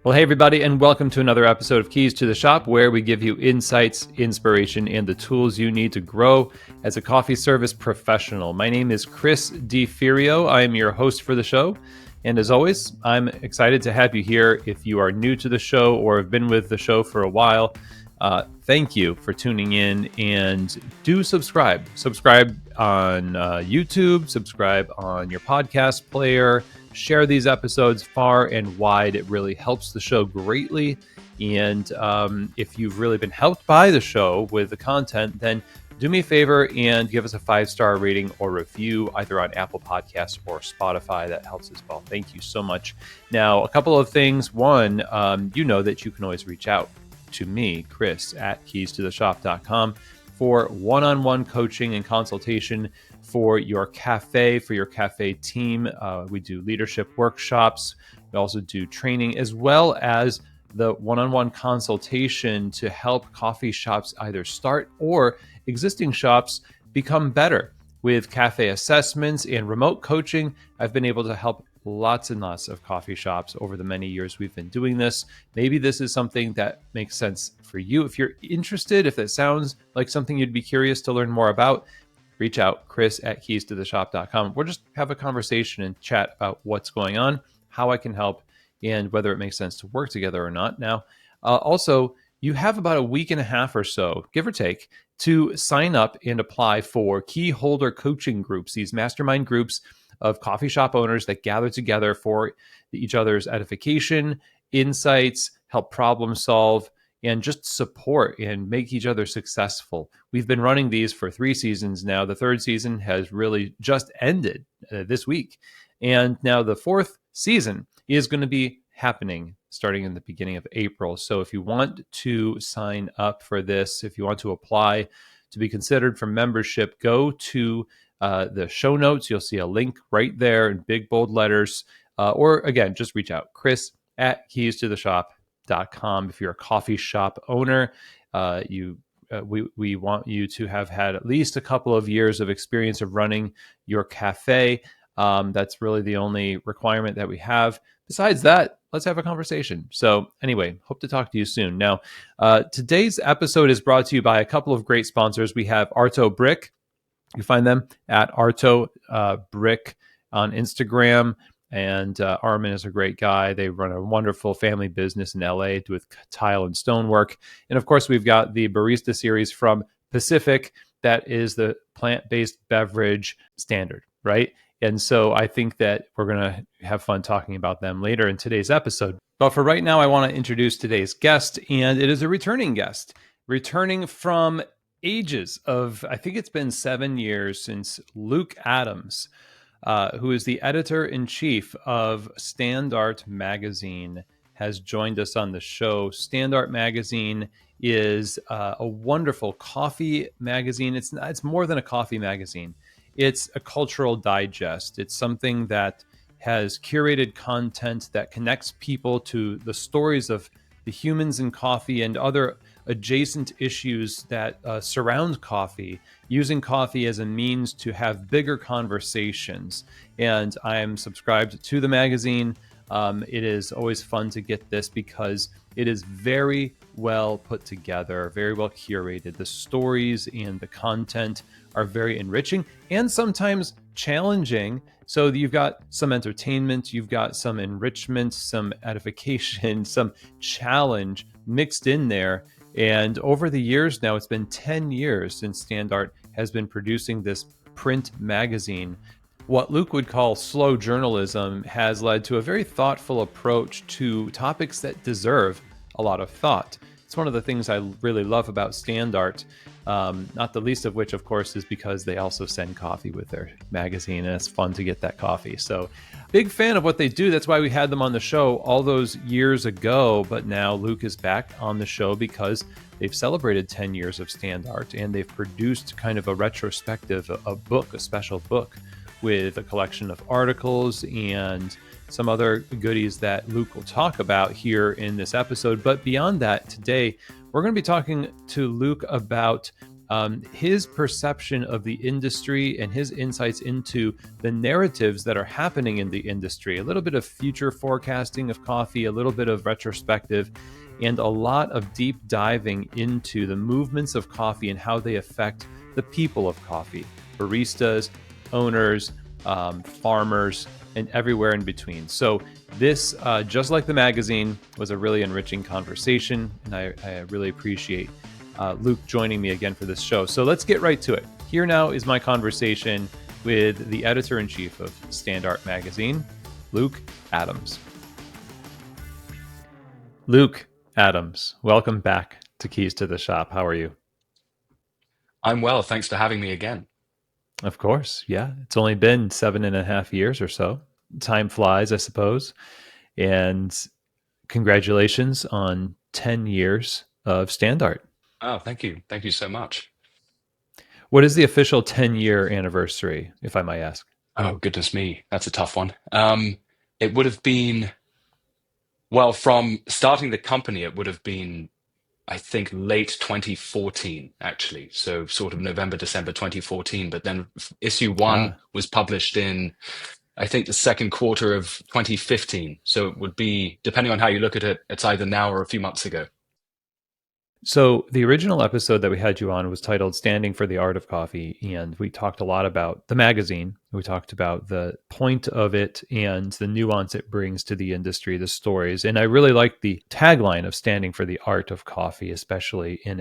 Well, hey, everybody, and welcome to another episode of Keys to the Shop, where we give you insights, inspiration, and the tools you need to grow as a coffee service professional. My name is Chris DiFirio. I am your host for the show. And as always, I'm excited to have you here. If you are new to the show or have been with the show for a while, thank you for tuning in, and do subscribe. Subscribe on YouTube, subscribe on your podcast player. Share these episodes far and wide. It really helps the show greatly. And if you've really been helped by the show with the content, then do me a favor and give us a 5-star rating or review either on Apple Podcasts or Spotify. That helps as well. Thank you so much. Now, a couple of things. One, you know that you can always reach out to me, Chris, at keystotheshop.com for one-on-one coaching and consultation for your cafe team. We do leadership workshops. We also do training, as well as the one-on-one consultation to help coffee shops either start or existing shops become better. With cafe assessments and remote coaching, I've been able to help lots and lots of coffee shops over the many years we've been doing this. Maybe this is something that makes sense for you. If you're interested, if it sounds like something you'd be curious to learn more about, reach out, Chris at keystotheshop.com. We'll just have a conversation and chat about what's going on, how I can help, and whether it makes sense to work together or not. Now, also, you have about a week and a half or so, give or take, to sign up and apply for key holder coaching groups, these mastermind groups of coffee shop owners that gather together for each other's edification, insights, help problem solve, and just support and make each other successful. We've been running these for 3 seasons now. The 3rd season has really just ended this week. And now the 4th season is going to be happening starting in the beginning of April. So if you want to sign up for this, if you want to apply to be considered for membership, go to the show notes. You'll see a link right there in big, bold letters. Or again, just reach out, Chris at keystotheshop.com. If you're a coffee shop owner, we want you to have had at least a couple of years of experience of running your cafe. That's really the only requirement that we have. Besides that, let's have a conversation. So anyway, hope to talk to you soon. Now, today's episode is brought to you by a couple of great sponsors. We have Arto Brick. You find them at Arto Brick on Instagram. And Armin is a great guy. They run a wonderful family business in LA with tile and stonework. And of course, we've got the barista series from Pacific. That is the plant-based beverage standard, right? And so I think that we're going to have fun talking about them later in today's episode. But for right now, I want to introduce today's guest. And it is a returning guest, returning from ages of, I think it's been 7 years since Luke Adams, who is the editor-in-chief of Standart Magazine, has joined us on the show. Standart Magazine is a wonderful coffee magazine. It's more than a coffee magazine. It's a cultural digest. It's something that has curated content that connects people to the stories of the humans in coffee and other adjacent issues that surround coffee, using coffee as a means to have bigger conversations. And I am subscribed to the magazine. It is always fun to get this because it is very well put together, very well curated. The stories and the content are very enriching and sometimes challenging. So you've got some entertainment, you've got some enrichment, some edification, some challenge mixed in there. And over the years now, it's been 10 years since Standart has been producing this print magazine. What Luke would call slow journalism has led to a very thoughtful approach to topics that deserve a lot of thought. It's one of the things I really love about Standart, not the least of which, of course, is because they also send coffee with their magazine, and it's fun to get that coffee. So big fan of what they do. That's why we had them on the show all those years ago. But now Luke is back on the show because they've celebrated 10 years of Standart, and they've produced kind of a retrospective, a book, a special book with a collection of articles and some other goodies that Luke will talk about here in this episode. But beyond that, today, we're going to be talking to Luke about his perception of the industry and his insights into the narratives that are happening in the industry, a little bit of future forecasting of coffee, a little bit of retrospective, and a lot of deep diving into the movements of coffee and how they affect the people of coffee, baristas, owners, farmers, and everywhere in between. So this, just like the magazine, was a really enriching conversation, and I really appreciate Luke joining me again for this show. So let's get right to it. Here now is my conversation with the editor-in-chief of Standart Magazine, Luke Adams. Luke Adams, welcome back to Keys to the Shop. How are you? I'm well. Thanks for having me again. Of course, yeah. It's only been 7.5 years or so. Time flies, I suppose. And congratulations on 10 years of Standart. Oh, thank you. Thank you so much. What is the official 10-year anniversary, if I might ask? Oh, goodness me. That's a tough one. It would have been, well, from starting the company, it would have been, I think, late 2014, actually. So sort of November, December 2014. But then issue one Ah, was published in, I think, the second quarter of 2015. So it would be, depending on how you look at it, it's either now or a few months ago. so the original episode that we had you on was titled Standing for the Art of Coffee. And we talked a lot about the magazine. We talked about the point of it and the nuance it brings to the industry, the stories. And I really like the tagline of Standing for the Art of Coffee, especially in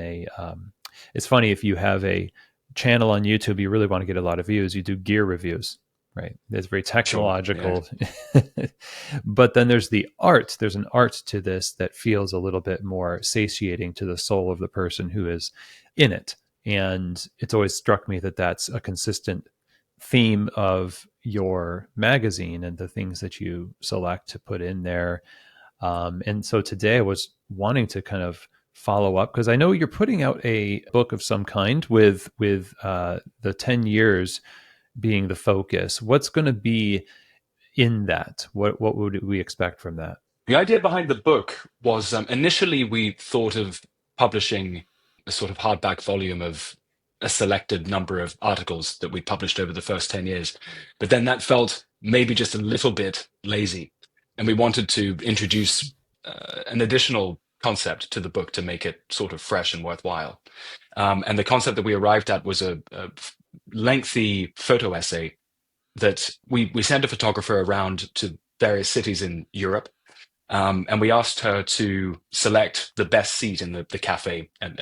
it's funny, if you have a channel on YouTube, you really want to get a lot of views, you do gear reviews, right? It's very Sure. Yeah. technological. But then there's an art to this that feels a little bit more satiating to the soul of the person who is in it. And it's always struck me that that's a consistent theme of your magazine and the things that you select to put in there. And so today I was wanting to kind of follow up because I know you're putting out a book of some kind with the 10 years being the focus. What's going to be in that? What would we expect from that? The idea behind the book was initially we thought of publishing a sort of hardback volume of a selected number of articles that we published over the first 10 years. But then that felt maybe just a little bit lazy. And we wanted to introduce an additional concept to the book to make it sort of fresh and worthwhile. And the concept that we arrived at was a lengthy photo essay that we sent a photographer around to various cities in Europe, and we asked her to select the best seat in the cafe at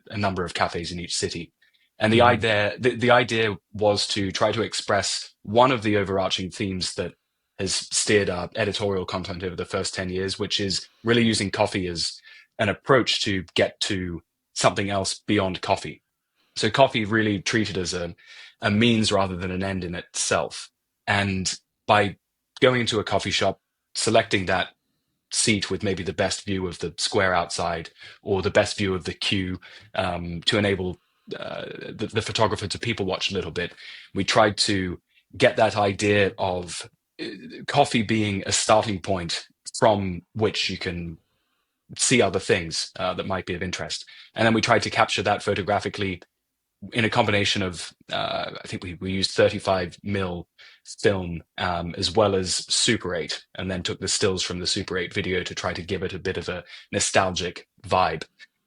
a number of cafes in each city. And Mm-hmm. the idea was to try to express one of the overarching themes that has steered our editorial content over the first 10 years, which is really using coffee as an approach to get to something else beyond coffee. So coffee really treated as a means rather than an end in itself. And by going into a coffee shop, selecting that seat with maybe the best view of the square outside or the best view of the queue, to enable the photographer to people watch a little bit. We tried to get that idea of coffee being a starting point from which you can see other things that might be of interest. And then we tried to capture that photographically in a combination of I think we used 35 mil film, as well as Super 8, and then took the stills from the Super 8 video to try to give it a bit of a nostalgic vibe.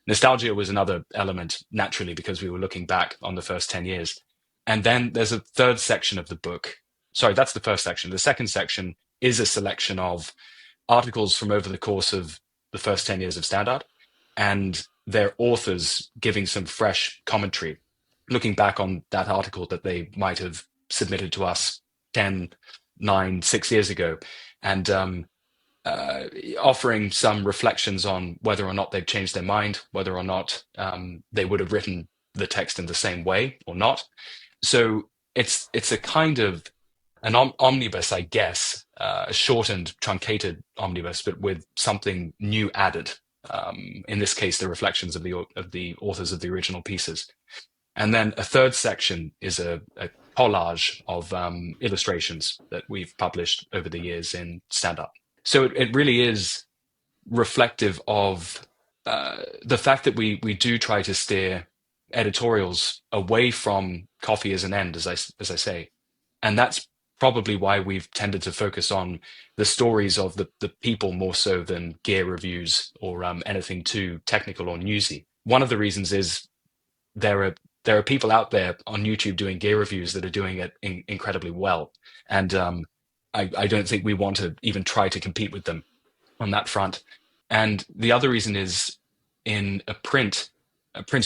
Nostalgia was another element, naturally, because we were looking back on the first 10 years. And then there's a third section of the book. Sorry, that's the first section. The second section is a selection of articles from over the course of the first 10 years of Standard and their authors giving some fresh commentary, looking back on that article that they might have submitted to us 10, 9, 6 years ago, and offering some reflections on whether or not they've changed their mind, whether or not they would have written the text in the same way or not. So it's a kind of an omnibus, I guess, a shortened, truncated omnibus, but with something new added. In this case, the reflections of the authors of the original pieces. And then a third section is a collage of illustrations that we've published over the years in Standart. So it really is reflective of the fact that we do try to steer editorials away from coffee as an end, as I say, and that's probably why we've tended to focus on the stories of the people more so than gear reviews or anything too technical or newsy. One of the reasons is there are there are people out there on YouTube doing gear reviews that are doing it incredibly well, and I don't think we want to even try to compete with them on that front. And the other reason is in a print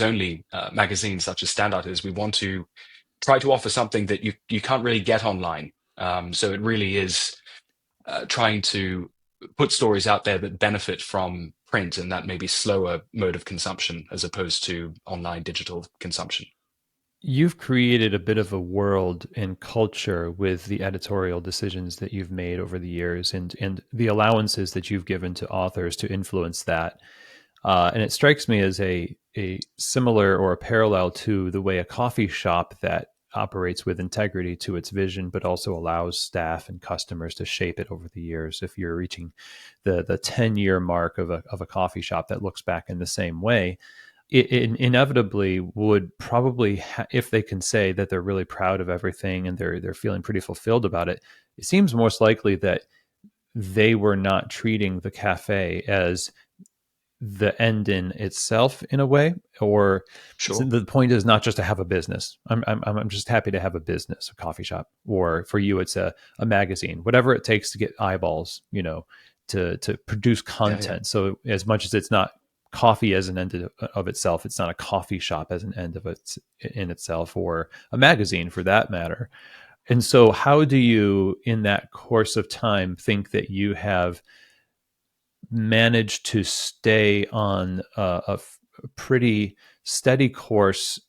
only magazine such as Standart is we want to try to offer something that you can't really get online. So it really is trying to put stories out there that benefit from print and that maybe slower mode of consumption as opposed to online digital consumption. You've created a bit of a world and culture with the editorial decisions that you've made over the years, and the allowances that you've given to authors to influence that. And it strikes me as a similar or a parallel to the way a coffee shop that operates with integrity to its vision, but also allows staff and customers to shape it over the years. If you're reaching the 10-year mark of a coffee shop that looks back in the same way, it inevitably would probably, if they can say that they're really proud of everything and they're feeling pretty fulfilled about it, it seems most likely that they were not treating the cafe as the end in itself in a way, or so Sure. the point is not just to have a business. I'm just happy to have a business, a coffee shop, or for you it's a magazine, whatever it takes to get eyeballs, to produce Yeah, yeah. content. So as much as it's not coffee as an end of itself, it's not a coffee shop as an end of its in itself, or a magazine for that matter. And so how do you in that course of time think that you have managed to stay on pretty steady course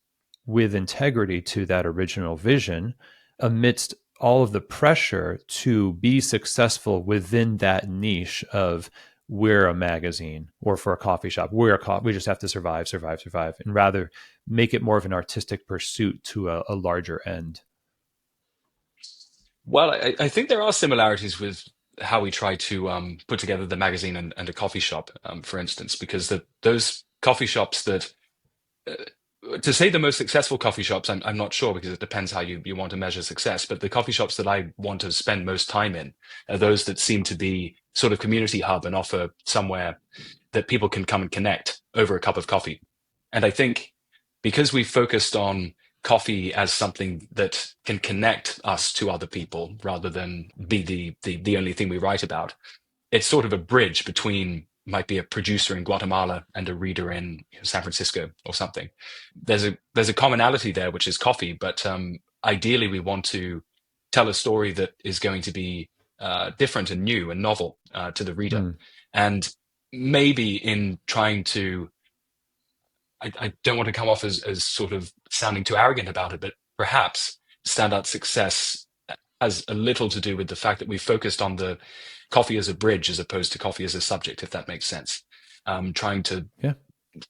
with integrity to that original vision amidst all of the pressure to be successful within that niche of we're a magazine, or for a coffee shop we just have to survive, and rather make it more of an artistic pursuit to a larger end. Well, I think there are similarities with how we try to put together the magazine and a coffee shop, for instance, because those coffee shops that to say the most successful coffee shops, I'm not sure because it depends how you want to measure success. But the coffee shops that I want to spend most time in are those that seem to be sort of community hub and offer somewhere that people can come and connect over a cup of coffee. And I think because we've focused on coffee as something that can connect us to other people rather than be the only thing we write about, it's sort of a bridge between might be a producer in Guatemala and a reader in San Francisco or something. There's a commonality there, which is coffee, but ideally we want to tell a story that is going to be different and new and novel to the reader. Hmm. And maybe in trying to, I don't want to come off as sort of sounding too arrogant about it, but perhaps Standout success has a little to do with the fact that we focused on the coffee as a bridge as opposed to coffee as a subject, if that makes sense. Trying to Yeah.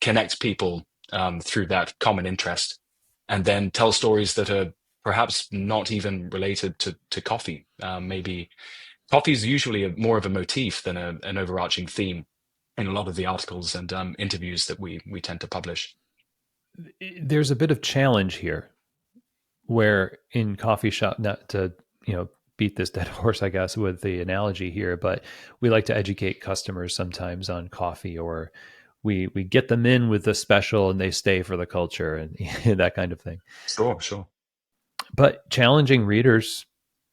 connect people through that common interest and then tell stories that are perhaps not even related to coffee. Maybe coffee is usually more of a motif than an overarching theme in a lot of the articles and interviews that we tend to publish. There's a bit of challenge here where in coffee shop, not to beat this dead horse I guess with the analogy here, but we like to educate customers sometimes on coffee, or we get them in with the special and they stay for the culture and that kind of thing. Sure, sure. But challenging readers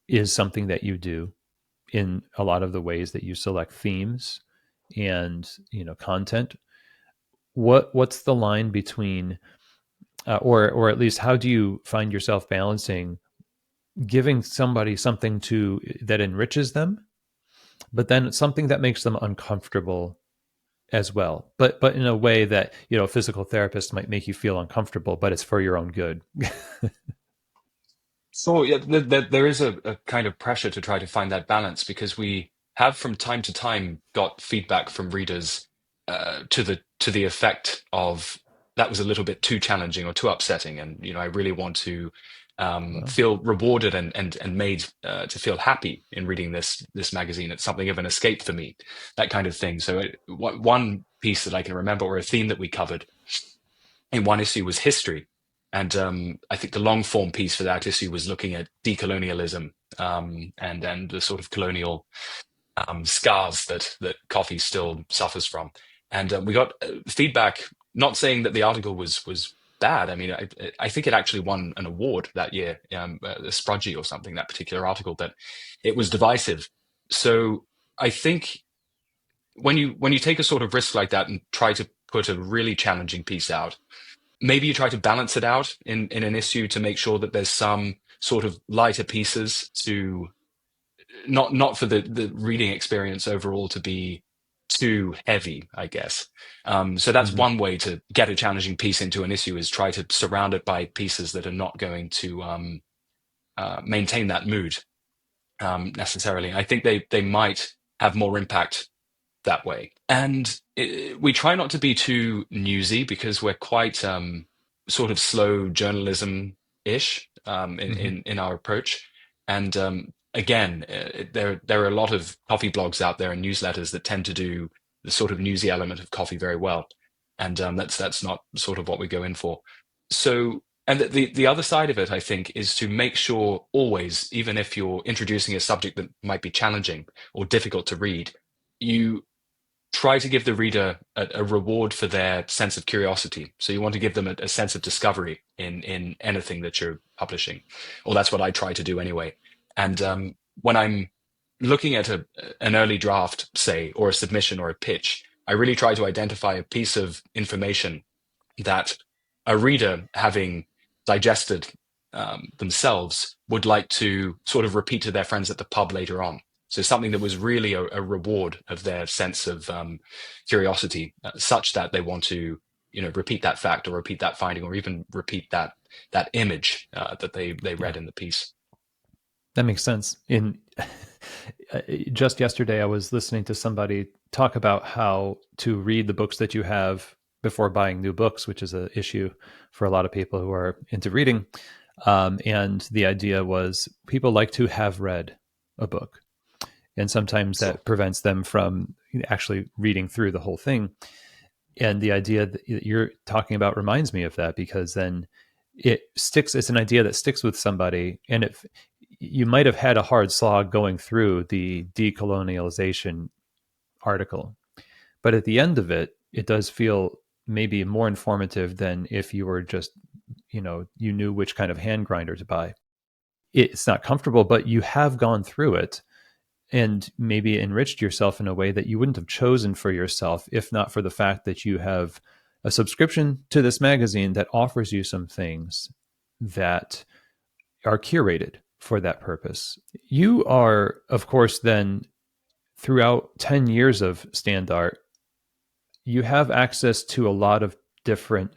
is something that you do in a lot of the ways that you select themes and content. What's the line between or at least how do you find yourself balancing giving somebody something to that enriches them, but then something that makes them uncomfortable as well, but in a way that a physical therapist might make you feel uncomfortable, but it's for your own good. So yeah, there is a kind of pressure to try to find that balance because we have from time to time got feedback from readers to the effect of that was a little bit too challenging or too upsetting, and I really want to Well, feel rewarded and made to feel happy in reading this magazine. It's something of an escape for me, that kind of thing. So one piece that I can remember or a theme that we covered in one issue was history. And I think the long form piece for that issue was looking at decolonialism, and the sort of colonial scars that coffee still suffers from. And we got feedback, not saying that the article was bad. I mean, I think it actually won an award that year, a Sprudgie or something. That particular article, that it was divisive. So I think when you take a sort of risk like that and try to put a really challenging piece out, maybe you try to balance it out in an issue to make sure that there's some sort of lighter pieces to not for the reading experience overall to be too heavy, I guess. So that's Mhm. one way to get a challenging piece into an issue, is try to surround it by pieces that are not going to maintain that mood necessarily. I think they might have more impact that way. And we try not to be too newsy, because we're quite sort of slow journalism ish Mhm. in our approach. And again, there are a lot of coffee blogs out there and newsletters that tend to do the sort of newsy element of coffee very well, and that's not sort of what we go in for. So. And the other side of it, I think, is to make sure always, even if you're introducing a subject that might be challenging or difficult to read, you try to give the reader a reward for their sense of curiosity. So you want to give them a sense of discovery in anything that you're publishing, or that's what I try to do anyway. And when I'm looking at an early draft, say, or a submission or a pitch, I really try to identify a piece of information that a reader, having digested themselves, would like to sort of repeat to their friends at the pub later on. So something that was really a reward of their sense of curiosity, such that they want to, repeat that fact or repeat that finding, or even repeat that image that they Yeah, read in the piece. that makes sense. In just yesterday, I was listening to somebody talk about how to read the books that you have before buying new books, which is an issue for a lot of people who are into reading. And the idea was people like to have read a book, and sometimes So that prevents them from actually reading through the whole thing. And the idea that you're talking about reminds me of that, because then it sticks. It's an idea that sticks with somebody, and if you might have had a hard slog going through the decolonialization article, but at the end of it, it does feel maybe more informative than if you were just, you knew which kind of hand grinder to buy. It's not comfortable, but you have gone through it and maybe enriched yourself in a way that you wouldn't have chosen for yourself if not for the fact that you have a subscription to this magazine that offers you some things that are curated for that purpose. You are, of course, then throughout 10 years of Standart, you have access to a lot of different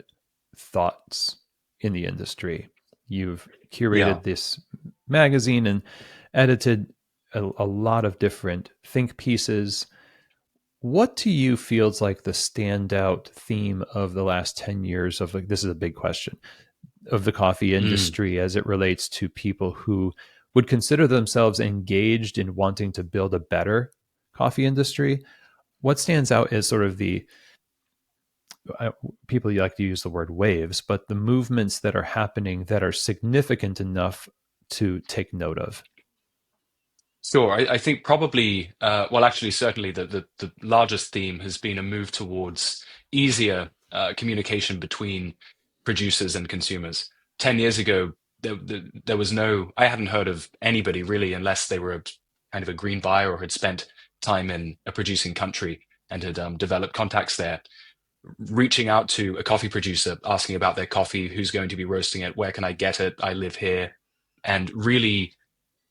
thoughts in the industry. You've yeah. curated this magazine and edited a lot of different think pieces. What to you feels like the standout theme of the last 10 years of, like, this is a big question, of the coffee Mm. industry as it relates to people who would consider themselves engaged in wanting to build a better coffee industry? What stands out as sort of the people like to use the word waves, but the movements that are happening that are significant enough to take note of? Sure. I think probably, well, actually, certainly the largest theme has been a move towards easier communication between producers and consumers. 10 years ago, there was no, I hadn't heard of anybody really, unless they were kind of a green buyer or had spent time in a producing country and had developed contacts there, reaching out to a coffee producer, asking about their coffee, who's going to be roasting it, where can I get it, I live here, and really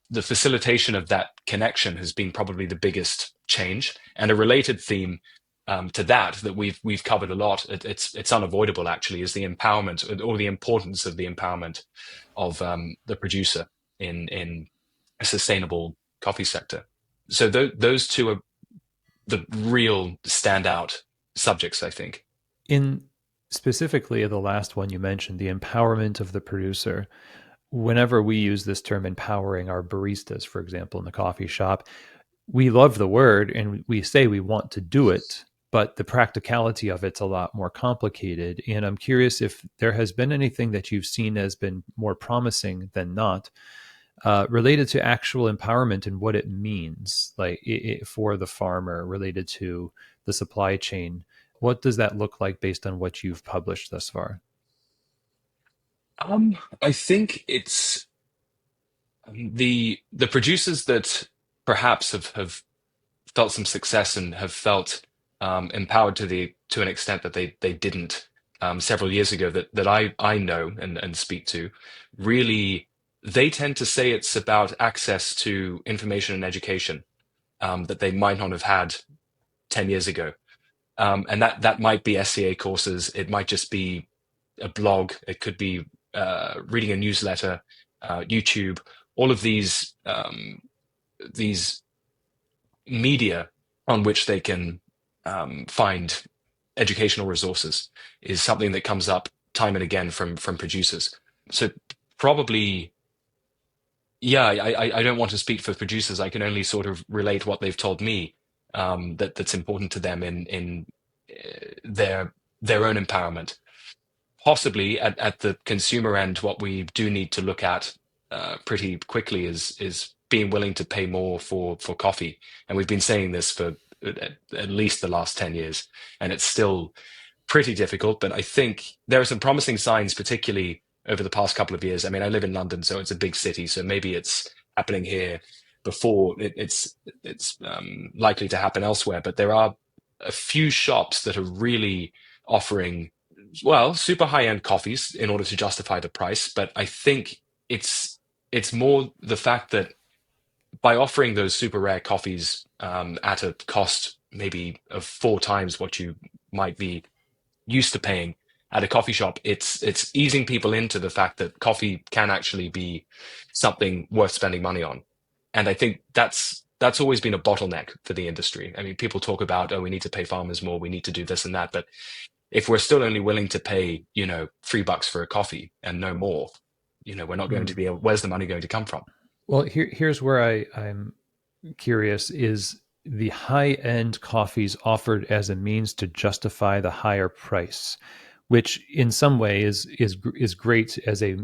the facilitation of that connection has been probably the biggest change. And a related theme to that we've covered a lot. It's unavoidable actually, is the empowerment, or the importance of the empowerment of the producer in a sustainable coffee sector. So those two are the real standout subjects, I think. In specifically the last one you mentioned, the empowerment of the producer, whenever we use this term empowering our baristas, for example, in the coffee shop, we love the word and we say we want to do it. but the practicality of it's a lot more complicated. And I'm curious if there has been anything that you've seen as been more promising than not, related to actual empowerment and what it means, like for the farmer, related to the supply chain. What does that look like based on what you've published thus far? I think it's the producers that perhaps have felt some success and have felt empowered to an extent that they didn't several years ago, that I know and speak to, really, they tend to say it's about access to information and education that they might not have had 10 years ago. And that might be SCA courses. It might just be a blog. It could be reading a newsletter, YouTube. All of these media on which they can find educational resources is something that comes up time and again from producers. So probably, yeah, I don't want to speak for producers. I can only sort of relate what they've told me, that's important to them in their own empowerment. Possibly at the consumer end, what we do need to look at pretty quickly is being willing to pay more for coffee. And we've been saying this for at least the last 10 years, and it's still pretty difficult. But I think there are some promising signs, particularly over the past couple of years. I mean, I live in London, so it's a big city, so maybe it's happening here before it's likely to happen elsewhere. But there are a few shops that are really offering, well, super high-end coffees in order to justify the price. But I think it's more the fact that by offering those super rare coffees at a cost maybe of four times what you might be used to paying at a coffee shop, it's easing people into the fact that coffee can actually be something worth spending money on. And I think that's always been a bottleneck for the industry. I mean, people talk about, oh, we need to pay farmers more, we need to do this and that, but if we're still only willing to pay, $3 for a coffee and no more, we're not going to Hmm. be able, where's the money going to come from? Well, here's where I'm curious: is the high end coffees offered as a means to justify the higher price, which in some way is great as a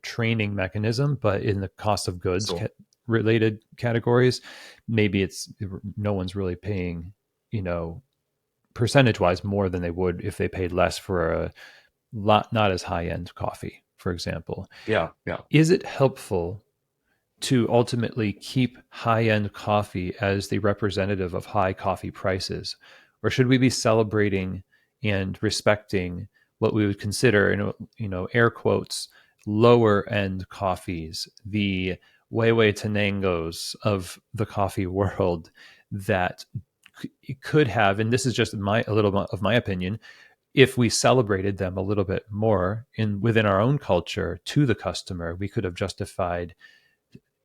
training mechanism, but in the cost of goods So, related categories, maybe it's no one's really paying, you know, percentage wise more than they would if they paid less for a lot not as high end coffee, for example. yeah, yeah. Is it helpful to ultimately keep high end coffee as the representative of high coffee prices? Or should we be celebrating and respecting what we would consider, air quotes, lower end coffees, the Weiwei Tenangos of the coffee world that could have, and this is just a little of my opinion, if we celebrated them a little bit more within our own culture to the customer, we could have justified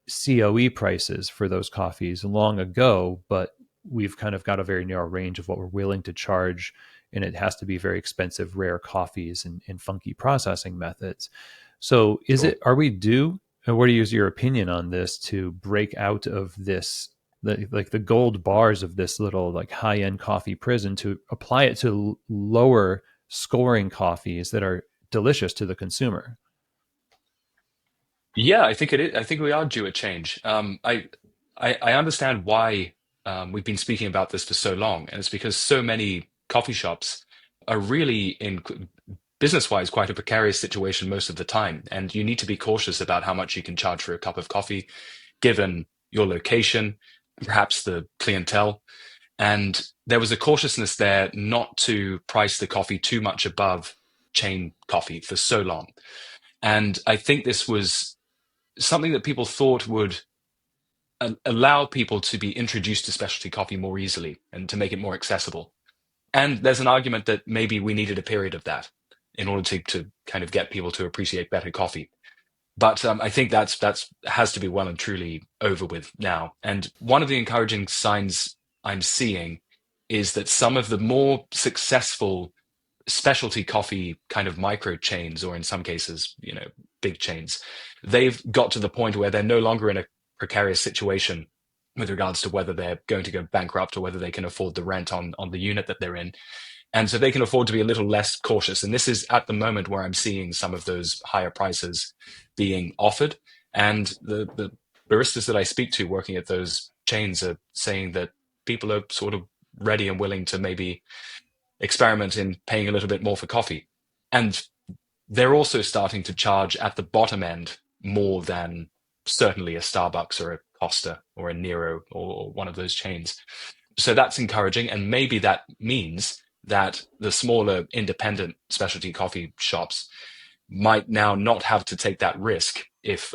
COE prices for those coffees long ago, but we've kind of got a very narrow range of what we're willing to charge. And it has to be very expensive, rare coffees and funky processing methods. So Sure. are we due, and what is your opinion on this, to break out of this, like the gold bars of this little like high end coffee prison, to apply it to lower scoring coffees that are delicious to the consumer? Yeah, I think it is. I think we are due a change. I understand why we've been speaking about this for so long, and it's because so many coffee shops are really in business-wise quite a precarious situation most of the time, and you need to be cautious about how much you can charge for a cup of coffee, given your location, perhaps the clientele. And there was a cautiousness there not to price the coffee too much above chain coffee for so long. And I think this was something that people thought would allow people to be introduced to specialty coffee more easily and to make it more accessible. And there's an argument that maybe we needed a period of that in order to kind of get people to appreciate better coffee. But I think that's has to be well and truly over with now. And one of the encouraging signs I'm seeing is that some of the more successful specialty coffee kind of micro chains, or in some cases, big chains, they've got to the point where they're no longer in a precarious situation with regards to whether they're going to go bankrupt or whether they can afford the rent on the unit that they're in. And so they can afford to be a little less cautious. And this is at the moment where I'm seeing some of those higher prices being offered. And the baristas that I speak to working at those chains are saying that people are sort of ready and willing to maybe experiment in paying a little bit more for coffee. And they're also starting to charge at the bottom end more than certainly a Starbucks or a Costa or a Nero or one of those chains. So that's encouraging. And maybe that means that the smaller independent specialty coffee shops might now not have to take that risk if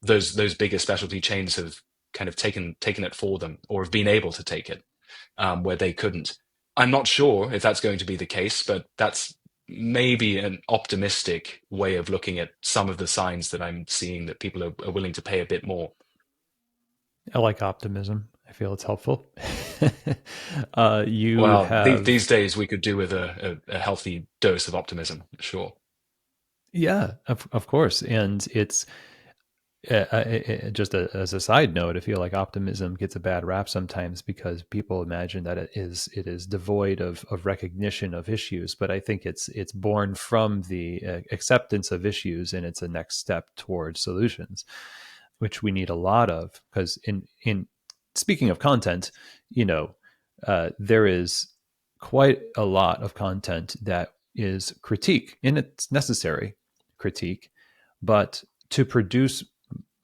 those bigger specialty chains have kind of taken it for them or have been able to take it where they couldn't. I'm not sure if that's going to be the case, but that's maybe an optimistic way of looking at some of the signs that I'm seeing that people are willing to pay a bit more. I like optimism. I feel it's helpful. You Well, have, these days we could do with a healthy dose of optimism, sure. yeah, of course. And it's just as a side note, I feel like optimism gets a bad rap sometimes because people imagine that it is devoid of recognition of issues. But I think it's born from the acceptance of issues, and it's a next step towards solutions, which we need a lot of. Because in speaking of content, there is quite a lot of content that is critique, and it's necessary critique, but to produce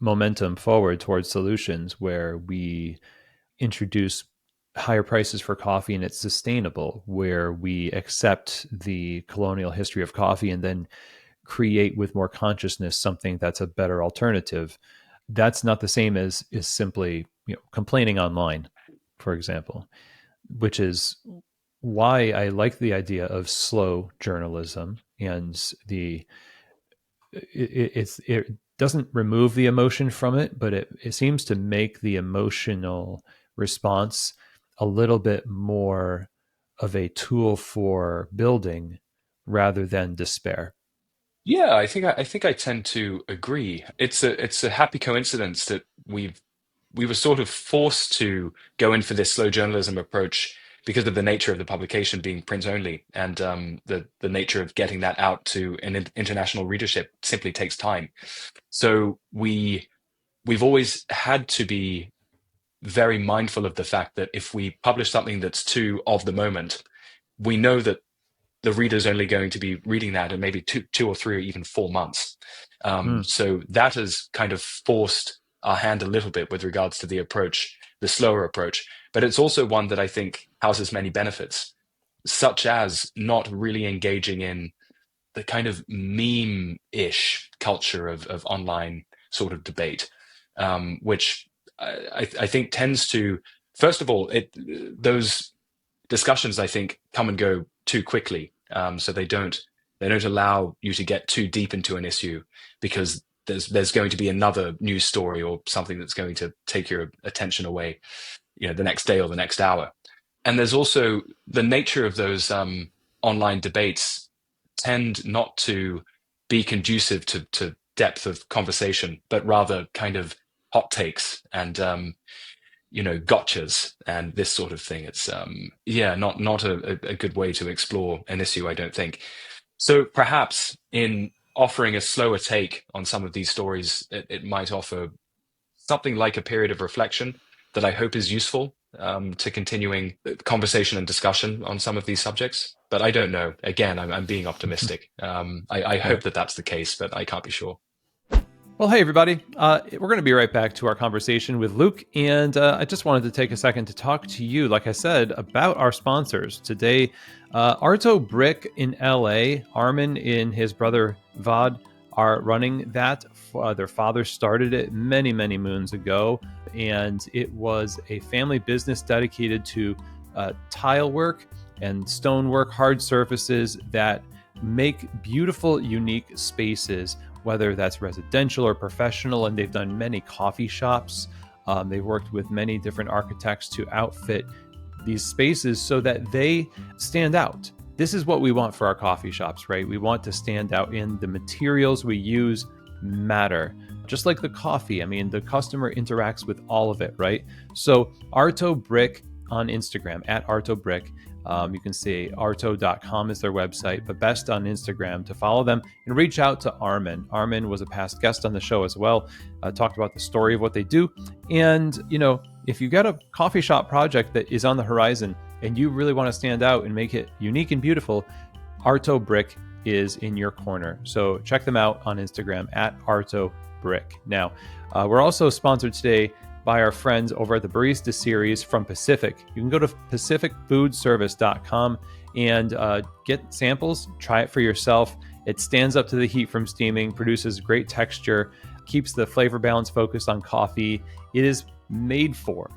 momentum forward towards solutions where we introduce higher prices for coffee and it's sustainable, where we accept the colonial history of coffee and then create with more consciousness something that's a better alternative. That's not the same as is simply complaining online, for example, which is why I like the idea of slow journalism. And it doesn't remove the emotion from it, but it seems to make the emotional response a little bit more of a tool for building rather than despair. Yeah, I think I tend to agree. It's a happy coincidence that we were sort of forced to go in for this slow journalism approach because of the nature of the publication being print only, and the nature of getting that out to an international readership simply takes time. So we've always had to be very mindful of the fact that if we publish something that's too of the moment, we know that the reader's only going to be reading that in maybe two or three or even 4 months. Hmm. So that has kind of forced our hand a little bit with regards to the approach, the slower approach. But it's also one that I think houses many benefits, such as not really engaging in the kind of meme-ish culture of online sort of debate, which I think tends to, first of all, those discussions I think come and go too quickly, so they don't allow you to get too deep into an issue because there's going to be another news story or something that's going to take your attention away, the next day or the next hour. And there's also the nature of those online debates tend not to be conducive to depth of conversation, but rather kind of hot takes and gotchas and this sort of thing. It's not a good way to explore an issue, I don't think. So perhaps in offering a slower take on some of these stories, it might offer something like a period of reflection that I hope is useful to continuing conversation and discussion on some of these subjects. But I don't know. Again, I'm being optimistic. I Yeah. hope that that's the case, but I can't be sure. Well, hey, everybody. We're going to be right back to our conversation with Luke. And I just wanted to take a second to talk to you, like I said, about our sponsors. Today, Arto Brick in LA, Armin and his brother Vod are running that. Their father started it many, many moons ago. And it was a family business dedicated to tile work and stonework, hard surfaces that make beautiful, unique spaces, whether that's residential or professional. And they've done many coffee shops. They've worked with many different architects to outfit these spaces so that they stand out. This is what we want for our coffee shops, right? We want to stand out in the materials we use matter. just like the coffee. I mean, the customer interacts with all of it, right? So Arto Brick on Instagram, at Arto Brick. You can see arto.com is their website, but best on Instagram to follow them and reach out to Armin. Armin was a past guest on the show as well, talked about the story of what they do. And, if you got a coffee shop project that is on the horizon and you really want to stand out and make it unique and beautiful, Arto Brick is in your corner. So check them out on Instagram at Arto Brick. Now, we're also sponsored today by our friends over at the Barista Series from Pacific. You can go to pacificfoodservice.com and get samples, try it for yourself. It stands up to the heat from steaming, produces great texture, keeps the flavor balance focused on coffee. It is made for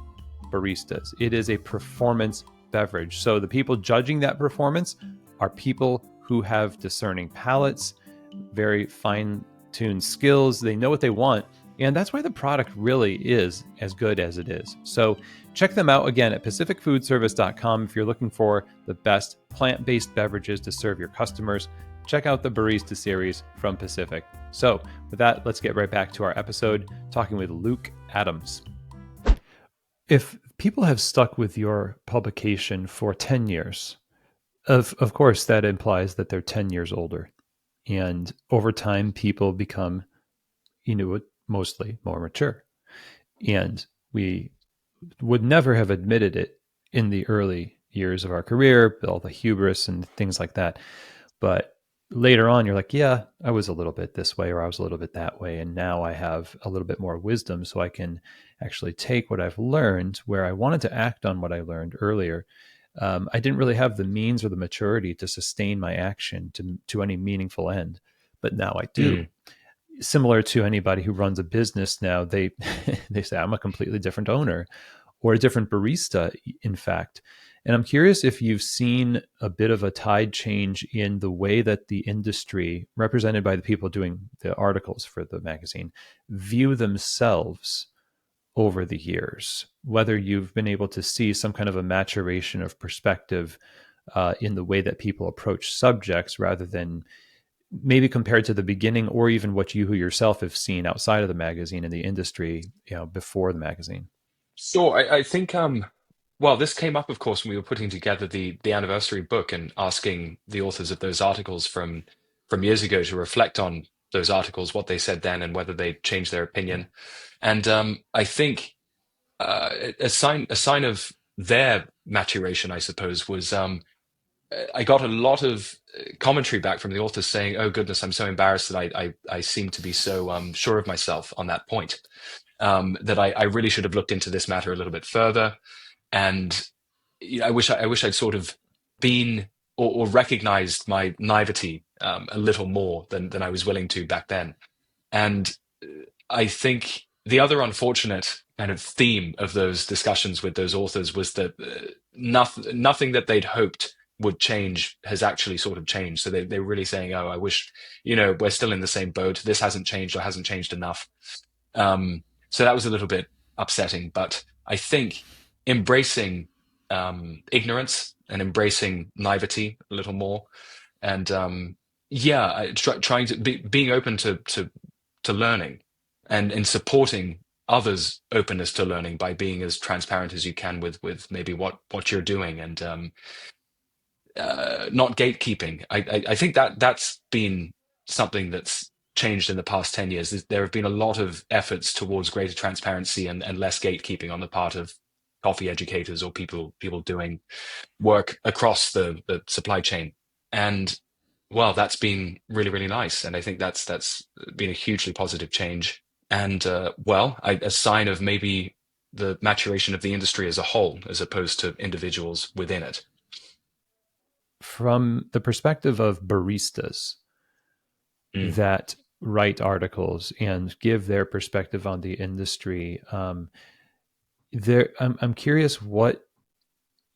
baristas. It is a performance beverage. So the people judging that performance are people who have discerning palates, very fine-tuned skills. They know what they want. And that's why the product really is as good as it is. So check them out again at pacificfoodservice.com if you're looking for the best plant-based beverages to serve your customers. Check out the Barista Series from Pacific. So with that, let's get right back to our episode talking with Luke Adams. If people have stuck with your publication for 10 years, of course, that implies that they're 10 years older. And over time, people become, mostly more mature. And we would never have admitted it in the early years of our career, all the hubris and things like that. But later on, you're like, yeah, I was a little bit this way, or I was a little bit that way. And now I have a little bit more wisdom, so I can actually take what I've learned where I wanted to act on what I learned earlier. I didn't really have the means or the maturity to sustain my action to any meaningful end, but now I do. Similar to anybody who runs a business now, they they say I'm a completely different owner or a different barista, in fact. And I'm curious if you've seen a bit of a tide change in the way that the industry, represented by the people doing the articles for the magazine, view themselves over the years, whether you've been able to see some kind of a maturation of perspective in the way that people approach subjects, rather than maybe compared to the beginning, or even what you yourself have seen outside of the magazine in the industry, before the magazine. So I think well, this came up, of course, when we were putting together the anniversary book and asking the authors of those articles from years ago to reflect on those articles, what they said then, and whether they changed their opinion. And I think a sign of their maturation, I suppose, was I got a lot of commentary back from the authors saying, "Oh goodness, I'm so embarrassed that I seem to be so sure of myself on that point." That I really should have looked into this matter a little bit further, and I wish I'd sort of been or recognized my naivety a little more than I was willing to back then. And I think the other unfortunate kind of theme of those discussions with those authors was that nothing that they'd hoped would change has actually sort of changed. So they're really saying, "Oh, I wish, we're still in the same boat. This hasn't changed or hasn't changed enough." So that was a little bit upsetting, but I think embracing ignorance and embracing naivety a little more, and yeah, trying to being open to learning, and supporting others' openness to learning by being as transparent as you can with maybe what you're doing, and not gatekeeping. I think that's been something that's changed in the past 10 years. There have been a lot of efforts towards greater transparency and less gatekeeping on the part of coffee educators or people doing work across the supply chain. And well, that's been really, really nice. And I think that's been a hugely positive change. And well, a sign of maybe the maturation of the industry as a whole, as opposed to individuals within it. From the perspective of baristas Mm. that write articles and give their perspective on the industry, I'm curious what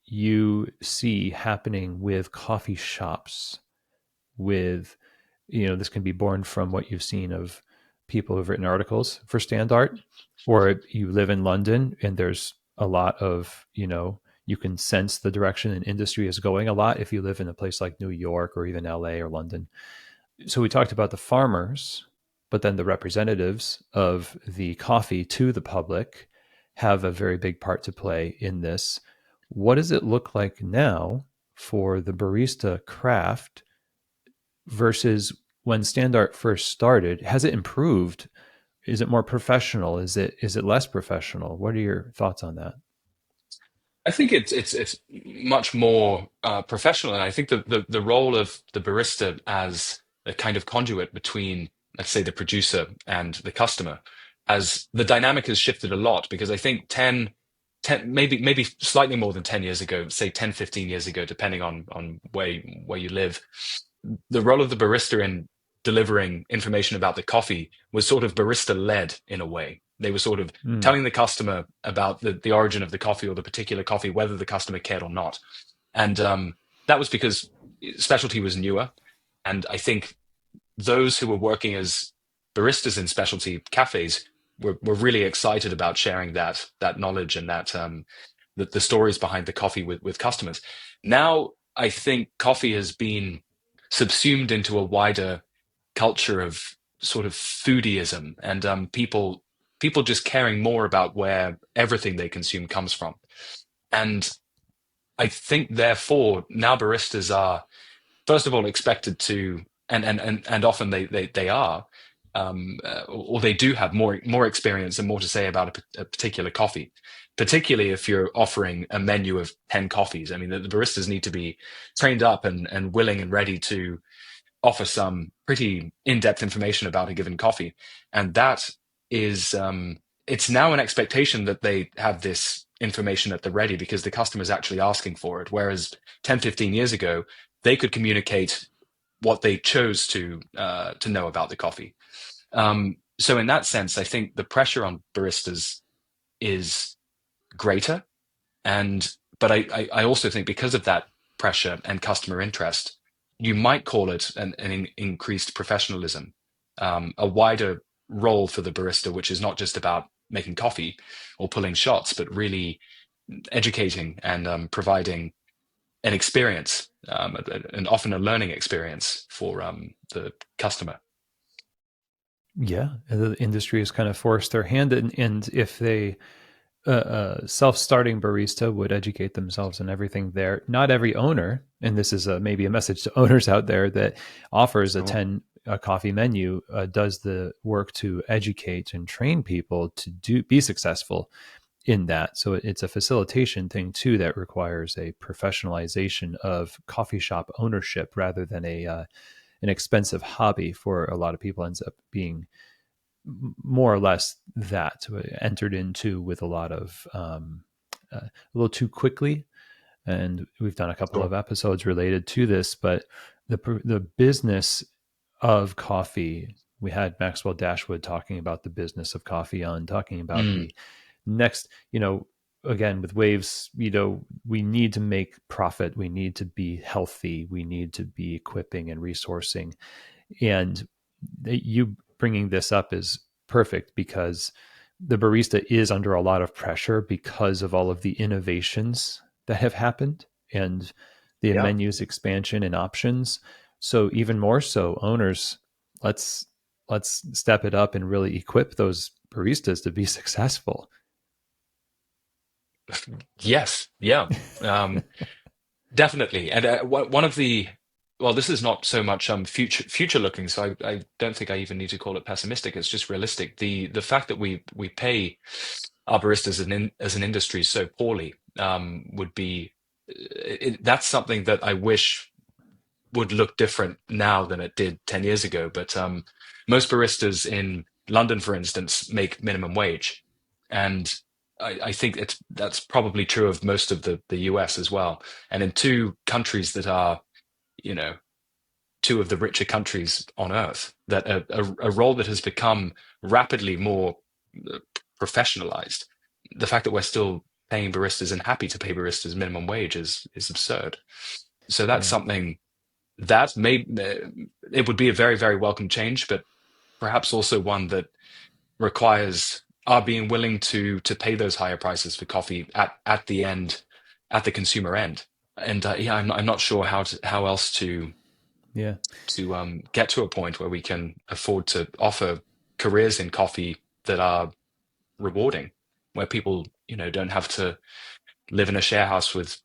you see happening with coffee shops. With, this can be born from what you've seen of people who've written articles for Standart, or you live in London and there's a lot of, you can sense the direction an industry is going a lot if you live in a place like New York or even LA or London. So we talked about the farmers, but then the representatives of the coffee to the public have a very big part to play in this. What does it look like now for the barista craft versus when Standart first started? Has it improved? Is it more professional? Is it less professional? What are your thoughts on that? I think it's much more professional, and I think the role of the barista as a kind of conduit between, let's say, the producer and the customer, as the dynamic has shifted a lot. Because I think 10 maybe slightly more than 10 years ago, say 10, 15 years ago, depending on where you live, the role of the barista in delivering information about the coffee was sort of barista led in a way. They were sort of Mm. telling the customer about the origin of the coffee or the particular coffee, whether the customer cared or not. And that was because specialty was newer. And I think those who were working as baristas in specialty cafes were really excited about sharing that knowledge and that the stories behind the coffee with customers. Now, I think coffee has been subsumed into a wider culture of sort of foodieism and people just caring more about where everything they consume comes from. And I think therefore now baristas are first of all expected to and often they are or they do have more experience and more to say about a particular coffee, particularly if you're offering a menu of 10 coffees. I mean, the baristas need to be trained up and willing and ready to offer some pretty in-depth information about a given coffee. And that is it's now an expectation that they have this information at the ready because the customer is actually asking for it. Whereas 10, 15 years ago, they could communicate what they chose to know about the coffee. So in that sense, I think the pressure on baristas is greater. And but I also think because of that pressure and customer interest, you might call it an increased professionalism, a wider role for the barista, which is not just about making coffee or pulling shots, but really educating and providing an experience, and often a learning experience for the customer. Yeah, the industry has kind of forced their hand, and if they self-starting barista would educate themselves and everything there. Not every owner, and this is maybe a message to owners out there that offers a Sure. 10 coffee menu, does the work to educate and train people to be successful in that. So it's a facilitation thing too that requires a professionalization of coffee shop ownership rather than an expensive hobby for a lot of people. Ends up being more or less that entered into with a lot of a little too quickly. And we've done a couple Sure. of episodes related to this, but the business of coffee, we had Maxwell Dashwood talking about the business of coffee on talking about Mm, the next, again with waves, we need to make profit, we need to be healthy, we need to be equipping and resourcing. And you bringing this up is perfect because the barista is under a lot of pressure because of all of the innovations that have happened and the yeah. menus expansion and options. So even more so, owners, let's let's step it up and really equip those baristas to be successful. Yes. Yeah. Um, Definitely. And one of the, well, this is not so much future looking, so I don't think I even need to call it pessimistic. It's just realistic. The fact that we pay our baristas as an industry so poorly would be that's something that I wish would look different now than it did 10 years ago. But most baristas in London, for instance, make minimum wage. And I think that's probably true of most of the US as well. And in two countries that are, you know, two of the richer countries on earth, that a role that has become rapidly more uh, professionalized, the fact that we're still paying baristas and happy to pay baristas minimum wage is absurd. So that's Yeah. something that may it would be a very, very welcome change, but perhaps also one that requires our being willing to pay those higher prices for coffee at the end, at the consumer end. And yeah, I'm not sure how else to Yeah. to get to a point where we can afford to offer careers in coffee that are rewarding, where people, don't have to live in a share house with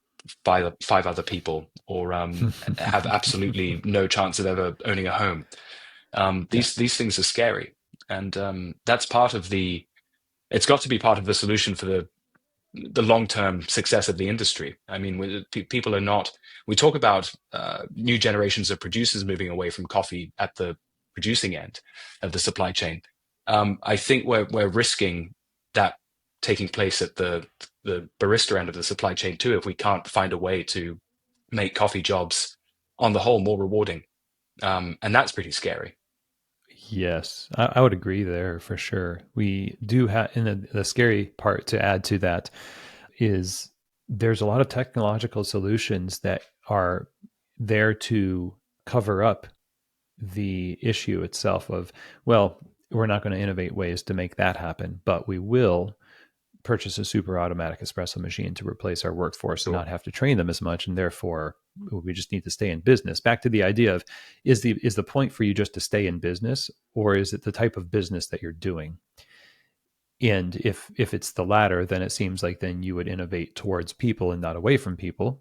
five other people, or have absolutely no chance of ever owning a home. Yeah. These things are scary, and that's part of the. It's got to be part of the solution for the long-term success of the industry. I mean, people are not. We talk about new generations of producers moving away from coffee at the producing end of the supply chain. I think we're risking that taking place at the barista end of the supply chain too, if we can't find a way to make coffee jobs on the whole more rewarding, and that's pretty scary. Yes, I would agree there for sure. We do have, and the scary part to add to that is there's a lot of technological solutions that are there to cover up the issue itself of, well, we're not going to innovate ways to make that happen, but we will purchase a super automatic espresso machine to replace our workforce and Sure. not have to train them as much, and therefore we just need to stay in business. Back to the idea of, is the point for you just to stay in business, or is it the type of business that you're doing? And if it's the latter, then it seems like then you would innovate towards people and not away from people,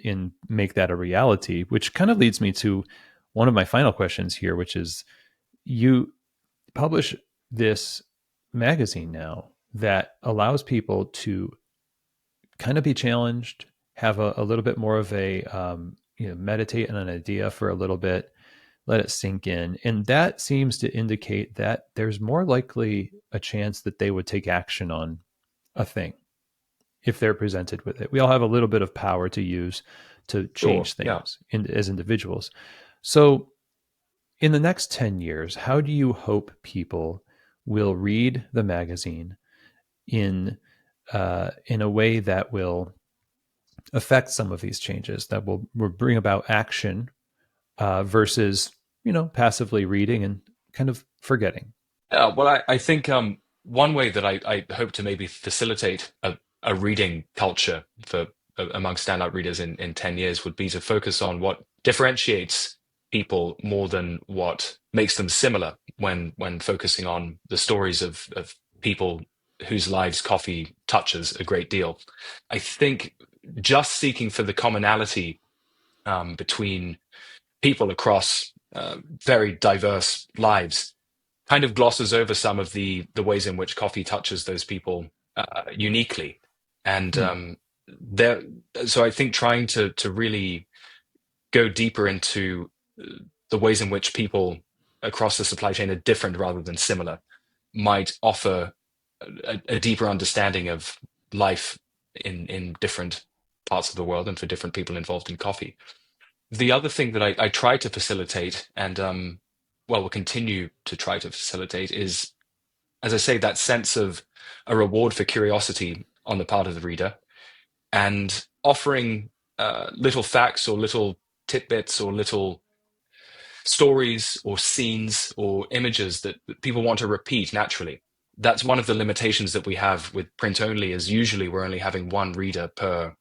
and make that a reality, which kind of leads me to one of my final questions here, which is, you publish this magazine now that allows people to kind of be challenged, have a little bit more of a, meditate on an idea for a little bit, let it sink in. And that seems to indicate that there's more likely a chance that they would take action on a thing if they're presented with it. We all have a little bit of power to use to Sure. change Yeah. things as individuals. So, in the next 10 years, how do you hope people will read the magazine in in a way that will affect some of these changes, that will bring about action, versus passively reading and kind of forgetting? Well, I think one way that I hope to maybe facilitate a reading culture for among standout readers in 10 years would be to focus on what differentiates people more than what makes them similar when focusing on the stories of people whose lives coffee touches a great deal. I think just seeking for the commonality between people across very diverse lives kind of glosses over some of the ways in which coffee touches those people uniquely. And Hmm. there, so I think trying to really go deeper into the ways in which people across the supply chain are different rather than similar might offer a deeper understanding of life in different parts of the world and for different people involved in coffee. The other thing that I try to facilitate, and well, will continue to try to facilitate, is, as I say, that sense of a reward for curiosity on the part of the reader, and offering little facts or little tidbits or little stories or scenes or images that people want to repeat naturally. That's one of the limitations that we have with print only, is usually we're only having one reader per,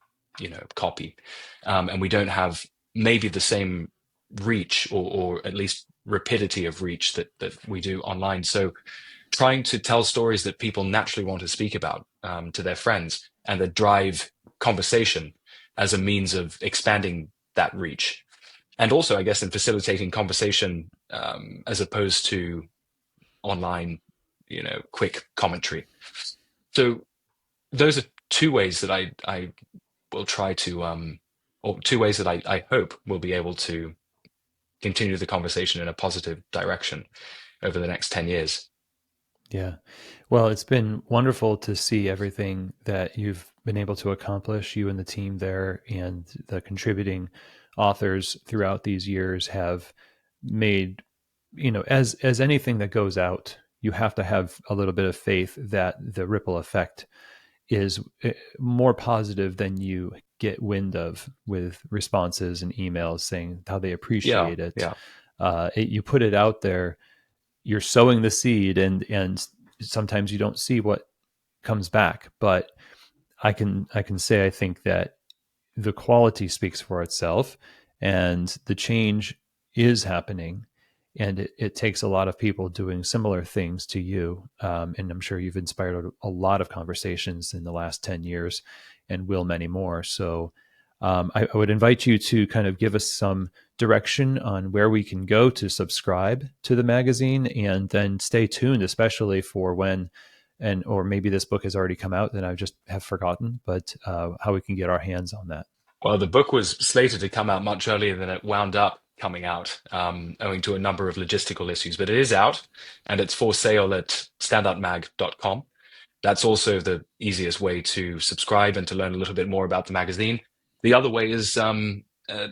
copy. And we don't have maybe the same reach, or at least rapidity of reach that we do online. So trying to tell stories that people naturally want to speak about to their friends, and that drive conversation as a means of expanding that reach, and also, I guess, in facilitating conversation as opposed to online, quick commentary. So those are two ways that I will try to, or two ways that I hope will be able to continue the conversation in a positive direction over the next 10 years. Yeah. Well, it's been wonderful to see everything that you've been able to accomplish, you and the team there, and the contributing authors throughout these years have made, as anything that goes out, you have to have a little bit of faith that the ripple effect is more positive than you get wind of, with responses and emails saying how they Yeah, appreciate it. yeah, You put it out there, you're sowing the seed, and sometimes you don't see what comes back, but I can say I think that the quality speaks for itself, and the change is happening. And it takes a lot of people doing similar things to you. And I'm sure you've inspired a lot of conversations in the last 10 years and will many more. So I would invite you to kind of give us some direction on where we can go to subscribe to the magazine, and then stay tuned, especially for when, and or maybe this book has already come out and I just have forgotten, but how we can get our hands on that. Well, the book was slated to come out much earlier than it wound up coming out, owing to a number of logistical issues. But it is out, and it's for sale at standartmag.com. That's also the easiest way to subscribe and to learn a little bit more about the magazine. The other way is,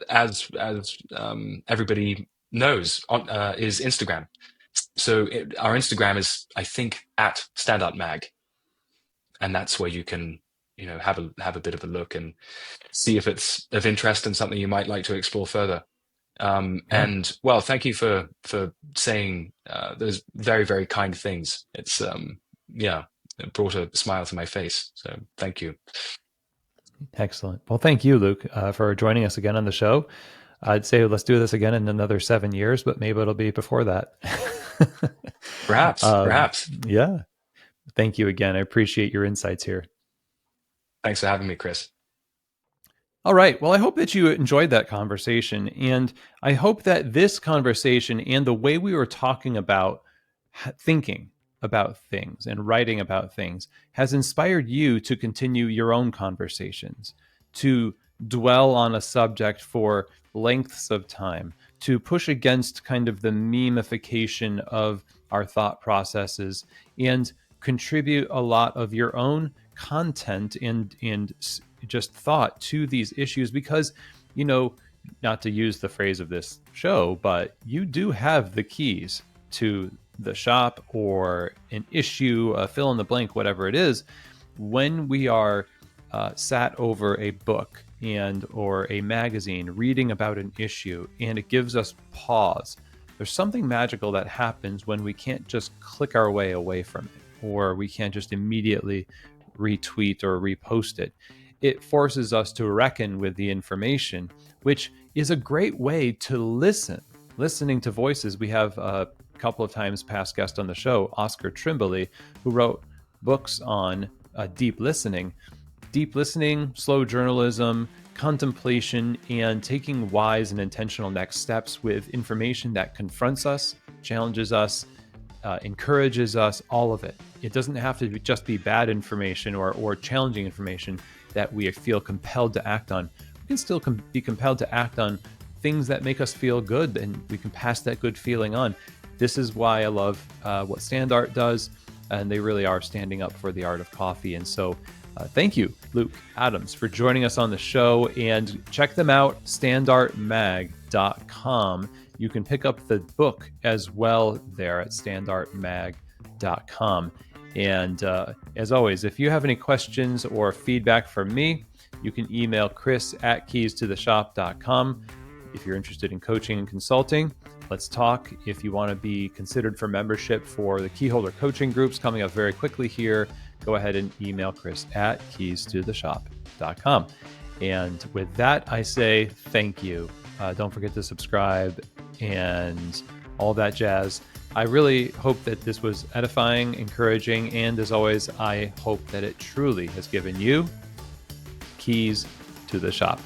as everybody knows, is Instagram. So our Instagram is, I think, at Standart Mag, and that's where you can, have a bit of a look and see if it's of interest and something you might like to explore further. Yeah. And well, thank you for saying those very, very kind things. It's yeah, it brought a smile to my face. So thank you. Excellent. Well, thank you, Luke, for joining us again on the show. I'd say let's do this again in another 7 years, but maybe it'll be before that. Perhaps. Yeah. Thank you again. I appreciate your insights here. Thanks for having me, Chris. All right. Well, I hope that you enjoyed that conversation. And I hope that this conversation and the way we were talking about thinking about things and writing about things has inspired you to continue your own conversations, to dwell on a subject for lengths of time, to push against kind of the memification of our thought processes, and contribute a lot of your own content and just thought to these issues, because not to use the phrase of this show, but you do have the keys to the shop or an issue, fill in the blank, whatever it is. When we are sat over a book and or a magazine reading about an issue, and it gives us pause, there's something magical that happens when we can't just click our way away from it, or we can't just immediately retweet or repost it. It forces us to reckon with the information, which is a great way to listening to voices. We have a couple of times past guest on the show, Oscar Trimbley, who wrote books on deep listening, slow journalism, contemplation, and taking wise and intentional next steps with information that confronts us, challenges us, encourages us, all of it. It doesn't have to just be bad information or challenging information that we feel compelled to act on. We can still be compelled to act on things that make us feel good, and we can pass that good feeling on. This is why I love what Standart does, and they really are standing up for the art of coffee. And so thank you, Luke Adams, for joining us on the show, and check them out, standartmag.com. You can pick up the book as well there at standartmag.com. And as always, if you have any questions or feedback from me, you can email chris@keystotheshop.com. If you're interested in coaching and consulting, let's talk. If you want to be considered for membership for the Keyholder coaching groups coming up very quickly here, go ahead and email chris@keystotheshop.com. And with that, I say thank you. Don't forget to subscribe and all that jazz. I really hope that this was edifying, encouraging, and as always, I hope that it truly has given you keys to the shop.